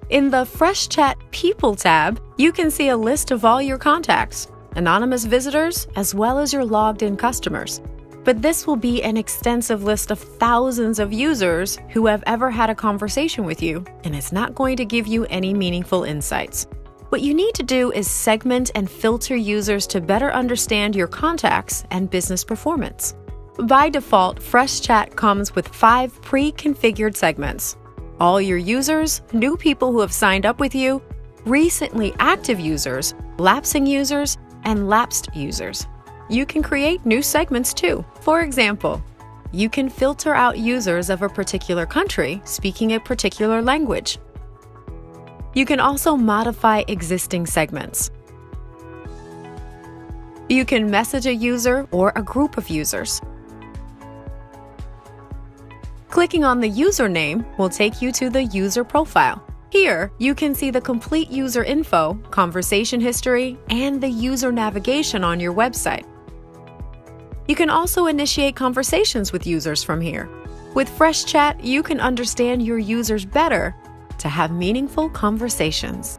In the Freshchat People tab, you can see a list of all your contacts, anonymous visitors, as well as your logged-in customers. But this will be an extensive list of thousands of users who have ever had a conversation with you, and it's not going to give you any meaningful insights. What you need to do is segment and filter users to better understand your contacts and business performance. By default, Freshchat comes with 5 pre-configured segments: all your users, new people who have signed up with you, recently active users, lapsing users, and lapsed users. You can create new segments too. For example, you can filter out users of a particular country speaking a particular language. You can also modify existing segments. You can message a user or a group of users. Clicking on the username will take you to the user profile. Here, you can see the complete user info, conversation history, and the user navigation on your website. You can also initiate conversations with users from here. With Freshchat, you can understand your users better to have meaningful conversations.